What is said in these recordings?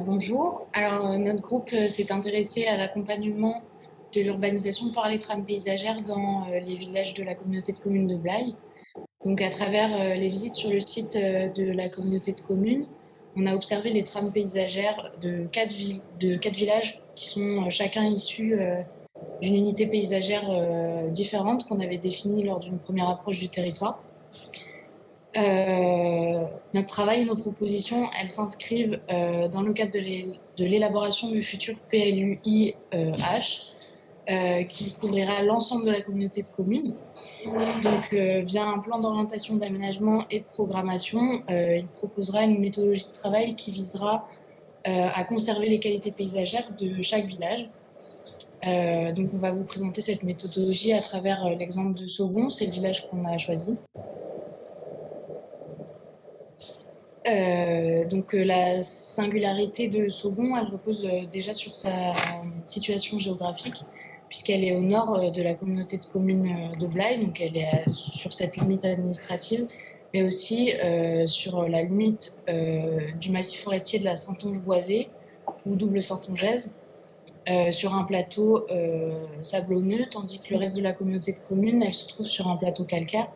Bonjour. Notre groupe s'est intéressé à l'accompagnement de l'urbanisation par les trames paysagères dans les villages de la communauté de communes de Blaye. Donc, à travers les visites sur le site de la communauté de communes, on a observé les trames paysagères de quatre villages qui sont chacun issus d'une unité paysagère différente qu'on avait définie lors d'une première approche du territoire. Notre travail et nos propositions, elles s'inscrivent dans le cadre de l'élaboration du futur PLUI-H, qui couvrira l'ensemble de la communauté de communes. Donc, via un plan d'orientation d'aménagement et de programmation, il proposera une méthodologie de travail qui visera à conserver les qualités paysagères de chaque village. Donc, on va vous présenter cette méthodologie à travers l'exemple de Saugon, c'est le village qu'on a choisi. La singularité de Saugon, elle repose déjà sur sa situation géographique, puisqu'elle est au nord de la communauté de communes de Blaye, donc elle est sur cette limite administrative, mais aussi sur la limite du massif forestier de la Saintonge-Boisée, ou double saintongeaise, sur un plateau sablonneux, tandis que le reste de la communauté de communes, elle se trouve sur un plateau calcaire.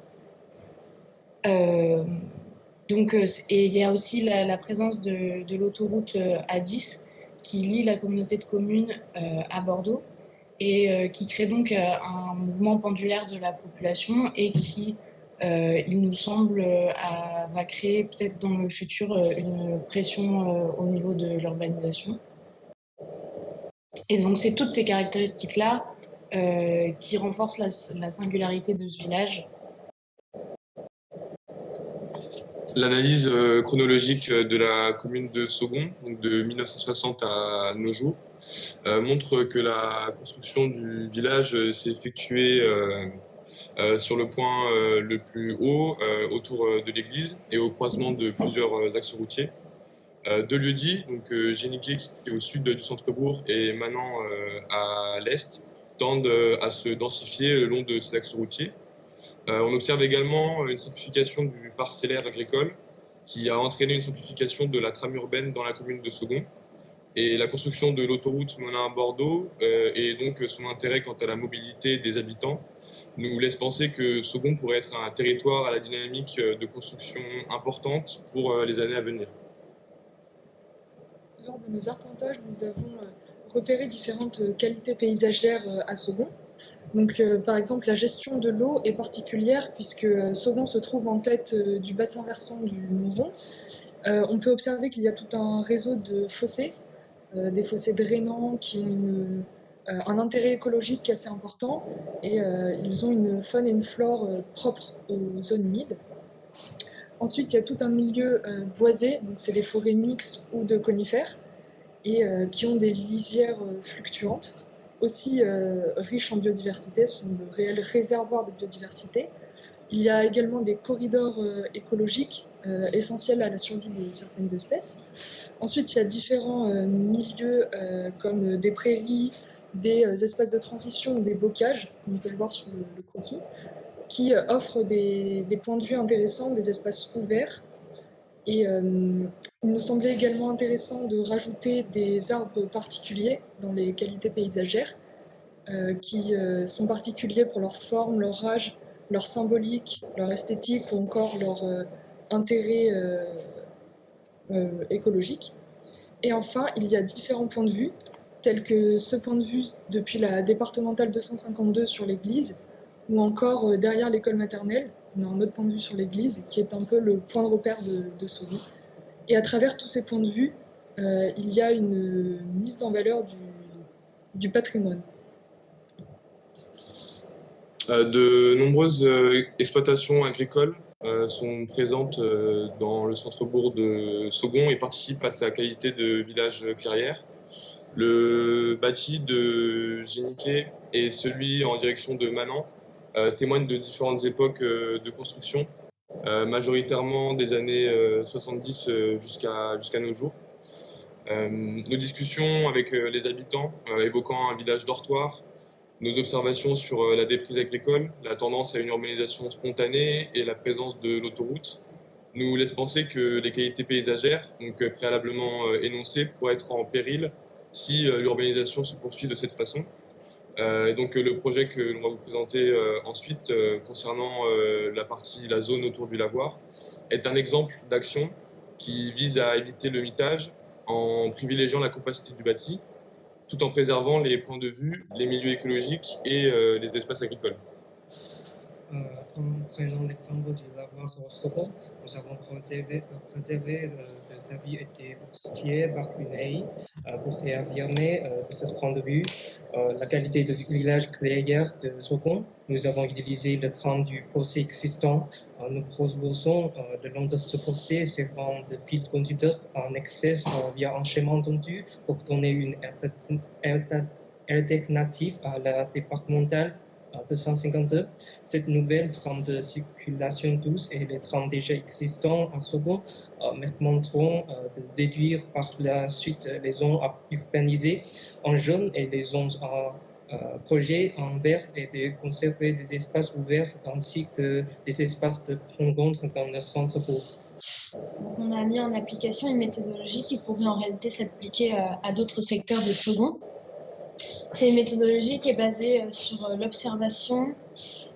Et il y a aussi la présence de l'autoroute A10 qui lie la communauté de communes à Bordeaux et qui crée donc un mouvement pendulaire de la population et qui, il nous semble, va créer peut-être dans le futur une pression au niveau de l'urbanisation. Et donc c'est toutes ces caractéristiques-là qui renforcent la singularité de ce village. L'analyse chronologique de la commune de Saugon, donc de 1960 à nos jours, montre que la construction du village s'est effectuée sur le point le plus haut, autour de l'église et au croisement de plusieurs axes routiers. Deux lieux-dits, donc Géniquet qui est au sud du centre-bourg et Manan à l'est, tendent à se densifier le long de ces axes routiers. On observe également une simplification du parcellaire agricole qui a entraîné une simplification de la trame urbaine dans la commune de Saugon. Et la construction de l'autoroute Monin-Bordeaux et donc son intérêt quant à la mobilité des habitants nous laisse penser que Saugon pourrait être un territoire à la dynamique de construction importante pour les années à venir. Lors de nos arpentages, nous avons repéré différentes qualités paysagères à Saugon. Donc, par exemple, la gestion de l'eau est particulière puisque Saugon se trouve en tête du bassin versant du Montvon. On peut observer qu'il y a tout un réseau de fossés, des fossés drainants qui ont un intérêt écologique assez important et ils ont une faune et une flore propres aux zones humides. Ensuite, il y a tout un milieu boisé, donc c'est des forêts mixtes ou de conifères et qui ont des lisières fluctuantes. Aussi riches en biodiversité, ce sont de réels réservoirs de biodiversité. Il y a également des corridors écologiques essentiels à la survie de certaines espèces. Ensuite, il y a différents milieux comme des prairies, des espaces de transition ou des bocages, comme on peut le voir sur le croquis, qui offrent des points de vue intéressants, des espaces ouverts. Et il nous semblait également intéressant de rajouter des arbres particuliers dans les qualités paysagères, qui sont particuliers pour leur forme, leur âge, leur symbolique, leur esthétique ou encore leur intérêt écologique. Et enfin, il y a différents points de vue, tels que ce point de vue depuis la départementale 252 sur l'église, ou encore derrière l'école maternelle, on a un autre point de vue sur l'église qui est un peu le point de repère de Saugon. Et à travers tous ces points de vue, il y a une mise en valeur du patrimoine. De nombreuses exploitations agricoles sont présentes dans le centre-bourg de Saugon et participent à sa qualité de village clairière. Le bâti de Géniquet et celui en direction de Manan témoignent de différentes époques de construction, majoritairement des années 70 jusqu'à nos jours. Nos discussions avec les habitants évoquant un village dortoir, nos observations sur la déprise agricole, la tendance à une urbanisation spontanée et la présence de l'autoroute nous laisse penser que les qualités paysagères, donc préalablement énoncées, pourraient être en péril si l'urbanisation se poursuit de cette façon. Et donc le projet que l'on va vous présenter ensuite concernant la zone autour du lavoir est un exemple d'action qui vise à éviter le mitage en privilégiant la compacité du bâti tout en préservant les points de vue, les milieux écologiques et les espaces agricoles. En prenant l'exemple du lavoir Rostovo, nous avons préservé les avis étaient obstrués par une haie pour réaffirmer de ce point de vue la qualité du village clairière de Sogon. Nous avons utilisé le tram du fossé existant. Nous proposons le long de ce fossé servant de fil conducteur en excès via un chemin tendu pour donner une alternative à la départementale 252. Cette nouvelle trame de circulation douce et les trames déjà existants en Sogon permettront de déduire par la suite les zones urbanisées en jaune et les zones projet en vert et de conserver des espaces ouverts ainsi que des espaces de rencontre dans le centre-bourg. On a mis en application une méthodologie qui pourrait en réalité s'appliquer à d'autres secteurs de Sogon. C'est une méthodologie qui est basée sur l'observation,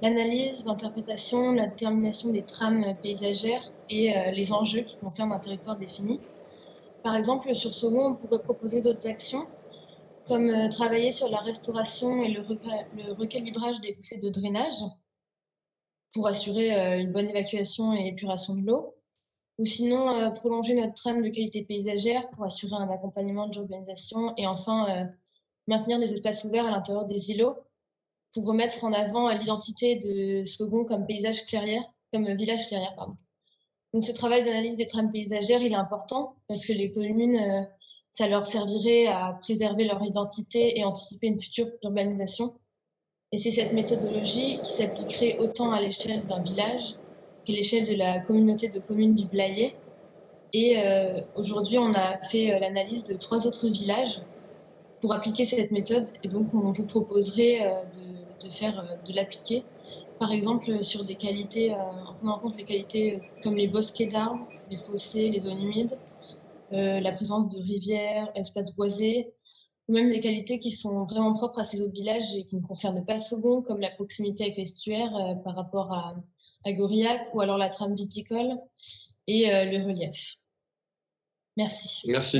l'analyse, l'interprétation, la détermination des trames paysagères et les enjeux qui concernent un territoire défini. Par exemple, sur Sogon, on pourrait proposer d'autres actions, comme travailler sur la restauration et le recalibrage des fossés de drainage pour assurer une bonne évacuation et épuration de l'eau, ou sinon prolonger notre trame de qualité paysagère pour assurer un accompagnement de l'urbanisation et enfin maintenir les espaces ouverts à l'intérieur des îlots pour remettre en avant l'identité de Sogon comme village clairière. Donc ce travail d'analyse des trames paysagères, il est important parce que les communes, ça leur servirait à préserver leur identité et anticiper une future urbanisation. Et c'est cette méthodologie qui s'appliquerait autant à l'échelle d'un village qu'à l'échelle de la communauté de communes du Blayais. Et aujourd'hui, on a fait l'analyse de 3 autres villages pour appliquer cette méthode, et donc on vous proposerait de l'appliquer, par exemple sur des qualités, en prenant en compte les qualités comme les bosquets d'arbres, les fossés, les zones humides, la présence de rivières, espaces boisés, ou même des qualités qui sont vraiment propres à ces autres villages et qui ne concernent pas Sogon, comme la proximité avec l'estuaire par rapport à Goriac, ou alors la trame viticole et le relief. Merci. Merci.